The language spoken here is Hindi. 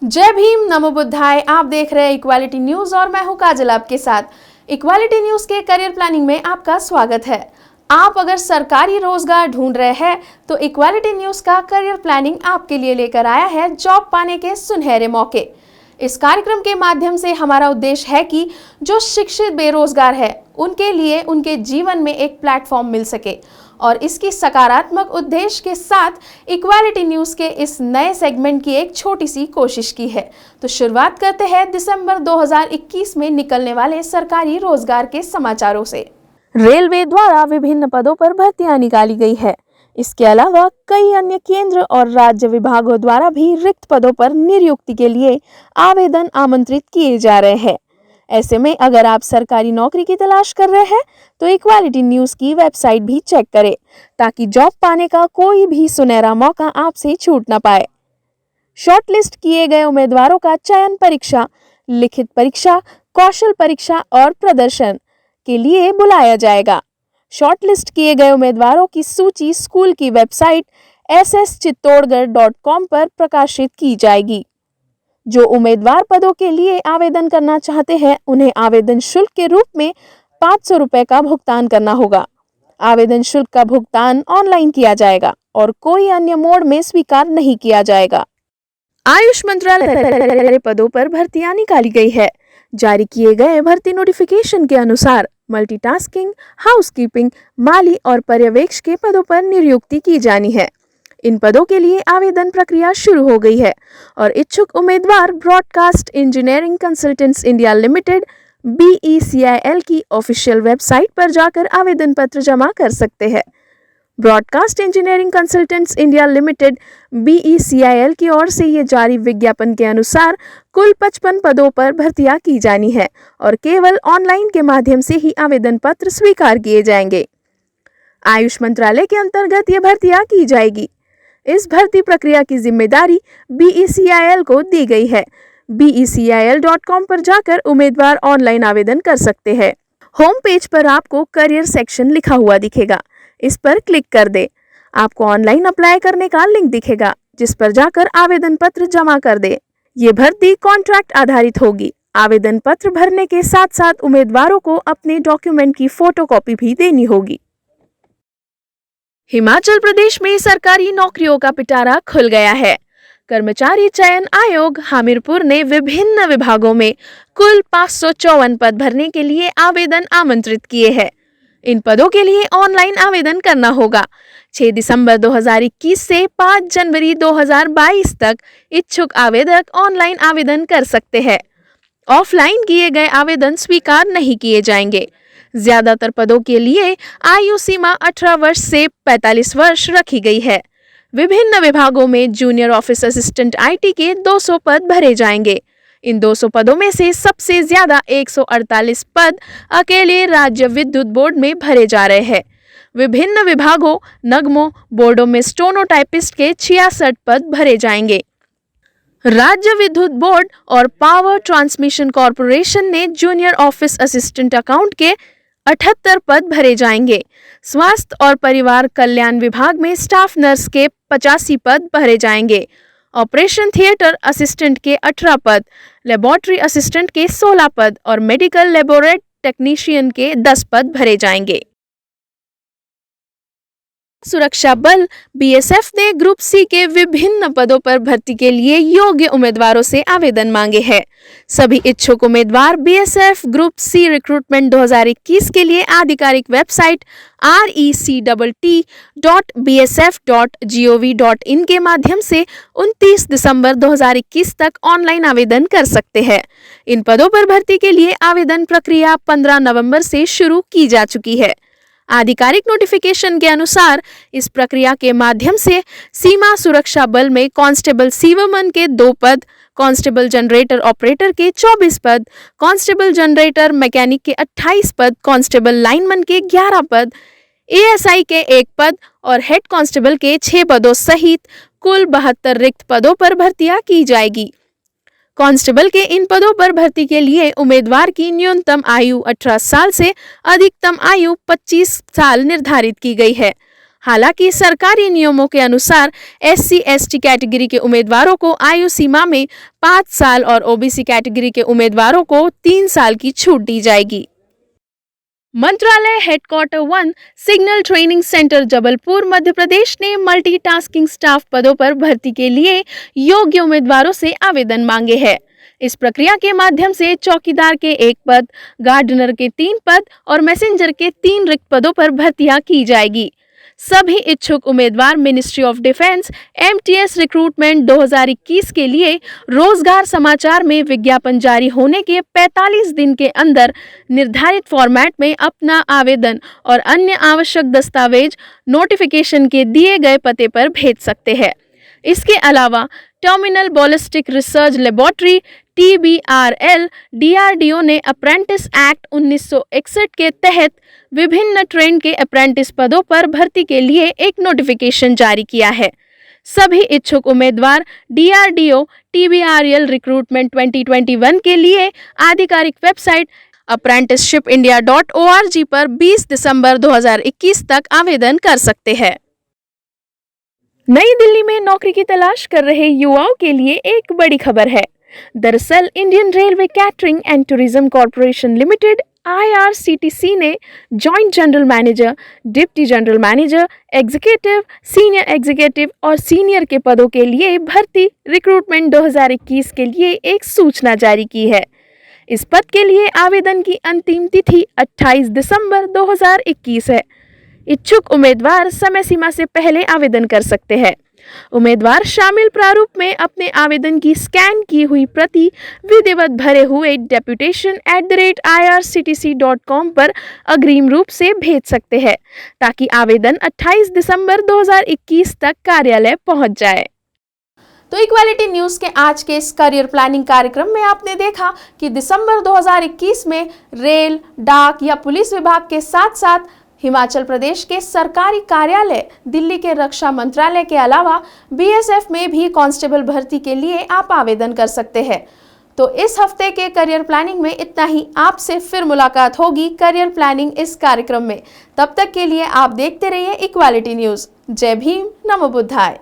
जय भीम, नमो बुद्धाय। आप देख रहे हैं इक्वालिटी न्यूज और मैं हूं काजल आपके साथ। इक्वालिटी न्यूज के करियर प्लानिंग में आपका स्वागत है। आप अगर सरकारी रोजगार ढूंढ रहे हैं तो इक्वालिटी न्यूज का करियर प्लानिंग आपके लिए लेकर आया है जॉब पाने के सुनहरे मौके। इस कार्यक्रम के माध्यम से हमारा उद्देश्य है कि जो शिक्षित बेरोजगार है उनके लिए उनके जीवन में एक प्लेटफॉर्म मिल सके, और इसकी सकारात्मक उद्देश्य के साथ इक्वालिटी न्यूज के इस नए सेगमेंट की एक छोटी सी कोशिश की है। तो शुरुआत करते हैं दिसंबर 2021 में निकलने वाले सरकारी रोजगार के समाचारों से। रेलवे द्वारा विभिन्न पदों पर भर्तियां निकाली गई है। इसके अलावा कई अन्य केंद्र और राज्य विभागों द्वारा भी रिक्त पदों पर नियुक्ति के लिए आवेदन आमंत्रित किए जा रहे हैं। ऐसे में अगर आप सरकारी नौकरी की तलाश कर रहे हैं तो इक्वालिटी न्यूज की वेबसाइट भी चेक करें ताकि जॉब पाने का कोई भी सुनहरा मौका आपसे छूट न पाए। शॉर्टलिस्ट किए गए उम्मीदवारों का चयन परीक्षा, लिखित परीक्षा, कौशल परीक्षा और प्रदर्शन के लिए बुलाया जाएगा। शॉर्टलिस्ट किए गए उम्मीदवारों की सूची स्कूल की वेबसाइट sschittodgarh.com पर प्रकाशित की जाएगी। जो उम्मीदवार पदों के लिए आवेदन करना चाहते हैं उन्हें आवेदन शुल्क के रूप में 500 रुपए का भुगतान करना होगा। आवेदन शुल्क का भुगतान ऑनलाइन किया जाएगा और कोई अन्य मोड में स्वीकार नहीं किया जाएगा। आयुष मंत्रालय पदों पर भर्तियां निकाली गई है। जारी किए गए भर्ती नोटिफिकेशन के अनुसार मल्टीटास्किंग, हाउसकीपिंग, माली और पर्यवेक्षक के पदों पर नियुक्ति की जानी है। इन पदों के लिए आवेदन प्रक्रिया शुरू हो गई है और इच्छुक उम्मीदवार broadcast engineering consultants India limited BECIL की ऑफिशियल वेबसाइट पर जाकर आवेदन पत्र जमा कर सकते हैं। Broadcast engineering consultants India limited BECIL की ओर से ये जारी विज्ञापन के अनुसार कुल 55 पदों पर भर्तियां की जानी है और केवल ऑनलाइन के माध्यम से ही आवेदन पत्र स्वीकार किए जाएंगे। आयुष मंत्रालय के अंतर्गत ये भर्तियां की जाएगी। इस भर्ती प्रक्रिया की जिम्मेदारी BECIL को दी गई है। BECIL.com पर जाकर उम्मीदवार ऑनलाइन आवेदन कर सकते हैं। होम पेज पर आपको करियर सेक्शन लिखा हुआ दिखेगा। इस पर क्लिक कर दे। आपको ऑनलाइन अप्लाई करने का लिंक दिखेगा जिस पर जाकर आवेदन पत्र जमा कर दे। ये भर्ती कॉन्ट्रैक्ट आधारित होगी। आवेदन पत्र भरने के साथ साथ उम्मीदवारों को अपने डॉक्यूमेंट की फोटोकॉपी भी देनी होगी। हिमाचल प्रदेश में सरकारी नौकरियों का पिटारा खुल गया है। कर्मचारी चयन आयोग हमीरपुर ने विभिन्न विभागों में कुल 554 पद भरने के लिए आवेदन आमंत्रित किए हैं। इन पदों के लिए ऑनलाइन आवेदन करना होगा। 6 दिसंबर 2021 से 5 जनवरी 2022 तक इच्छुक आवेदक ऑनलाइन आवेदन कर सकते हैं। ऑफलाइन किए गए आवेदन स्वीकार नहीं किए जाएंगे। ज्यादातर पदों के लिए आयु सीमा 18 वर्ष से 45 वर्ष रखी गई है। विभिन्न विभागों में जूनियर ऑफिस असिस्टेंट IT के 200 पद भरे जाएंगे। इन 200 पदों में से सबसे ज्यादा 148 पद अकेले राज्य विद्युत बोर्ड में भरे जा रहे हैं। विभिन्न विभागों, नगमों, बोर्डों में स्टोनोटाइपिस्ट के 66 पद भरे जाएंगे। राज्य विद्युत बोर्ड और पावर ट्रांसमिशन कॉरपोरेशन ने जूनियर ऑफिस असिस्टेंट अकाउंट के 78 पद भरे जाएंगे। स्वास्थ्य और परिवार कल्याण विभाग में स्टाफ नर्स के 85 पद भरे जाएंगे। ऑपरेशन थिएटर असिस्टेंट के 18 पद, लेबोरेटरी असिस्टेंट के 16 पद और मेडिकल लेबोरेटरी टेक्नीशियन के 10 पद भरे जाएंगे। सुरक्षा बल BSF ने ग्रुप C के विभिन्न पदों पर भर्ती के लिए योग्य उम्मीदवारों से आवेदन मांगे हैं। सभी इच्छुक उम्मीदवार BSF ग्रुप C रिक्रूटमेंट 2021 के लिए आधिकारिक वेबसाइट rectt.bsf.gov.in के माध्यम से 29 दिसंबर 2021 तक ऑनलाइन आवेदन कर सकते हैं। इन पदों पर भर्ती के लिए आवेदन प्रक्रिया 15 नवंबर से शुरू की जा चुकी है। आधिकारिक नोटिफिकेशन के अनुसार इस प्रक्रिया के माध्यम से सीमा सुरक्षा बल में कांस्टेबल सीवरमैन के 2 पद, कांस्टेबल जनरेटर ऑपरेटर के 24 पद, कांस्टेबल जनरेटर मैकेनिक के 28 पद, कांस्टेबल लाइनमैन के 11 पद, ASI के 1 पद और हेड कांस्टेबल के 6 पदों सहित कुल 72 रिक्त पदों पर भर्तियां की जाएगी। कांस्टेबल के इन पदों पर भर्ती के लिए उम्मीदवार की न्यूनतम आयु 18 साल से अधिकतम आयु 25 साल निर्धारित की गई है। हालांकि सरकारी नियमों के अनुसार SC/ST कैटेगरी के उम्मीदवारों को आयु सीमा में 5 साल और OBC कैटेगरी के उम्मीदवारों को 3 साल की छूट दी जाएगी। मंत्रालय headquarter 1 signal training centre Jabalpur Madhya Pradesh ने मल्टीटास्किंग स्टाफ पदों पर भर्ती के लिए योग्य उम्मीदवारों से आवेदन मांगे हैं। इस प्रक्रिया के माध्यम से चौकीदार के 1 पद, गार्डनर के 3 पद और मैसेंजर के 3 रिक्त पदों पर भर्तियां की जाएगी। सभी इच्छुक उम्मीदवार ministry of defence MTS recruitment 2021 के लिए रोजगार समाचार में विज्ञापन जारी होने के 45 दिन के अंदर निर्धारित फॉर्मेट में अपना आवेदन और अन्य आवश्यक दस्तावेज नोटिफिकेशन के दिए गए पते पर भेज सकते हैं। इसके अलावा terminal ballistic research laboratory TBRL DRDO ने अप्रेंटिस एक्ट 1961 के तहत विभिन्न ट्रेन के अप्रेंटिस पदों पर भर्ती के लिए एक नोटिफिकेशन जारी किया है। सभी इच्छुक उम्मीदवार DRDO TBRL रिक्रूटमेंट 2021 के लिए आधिकारिक वेबसाइट apprenticeshipindia.org पर 20 दिसंबर 2021 तक आवेदन कर सकते हैं। नई दिल्ली में नौकरी की तलाश कर रहे युवाओं के लिए एक बड़ी खबर है। दरअसल Indian railway catering and tourism corporation limited IRCTC ने joint general manager, deputy general manager, executive, senior executive और सीनियर के पदों के लिए भर्ती रिक्रूटमेंट 2021 के लिए एक सूचना जारी की है। इस पद के लिए आवेदन की अंतिम तिथि 28 दिसंबर 2021 है। इच्छुक उम्मीदवार समय सीमा से पहले आवेदन कर सकते हैं। उम्मीदवार शामिल प्रारूप में अपने आवेदन की स्कैन की हुई प्रति विधिवत भरे हुए deputation@irctc.com पर अग्रिम रूप से भेज सकते हैं ताकि आवेदन 28 दिसंबर 2021 तक कार्यालय पहुंच जाए। तो इक्वालिटी न्यूज़ के आज के इस करियर प्लानिंग कार्यक्रम में आपने देखा कि दिसंबर 2021 में रेल, डाक या पुलिस विभाग के साथ साथ हिमाचल प्रदेश के सरकारी कार्यालय, दिल्ली के रक्षा मंत्रालय के अलावा BSF में भी कांस्टेबल भर्ती के लिए आप आवेदन कर सकते हैं। तो इस हफ्ते के करियर प्लानिंग में इतना ही। आपसे फिर मुलाकात होगी करियर प्लानिंग इस कार्यक्रम में। तब तक के लिए आप देखते रहिए इक्वालिटी न्यूज़। जय भीम, नमो बुद्धाय।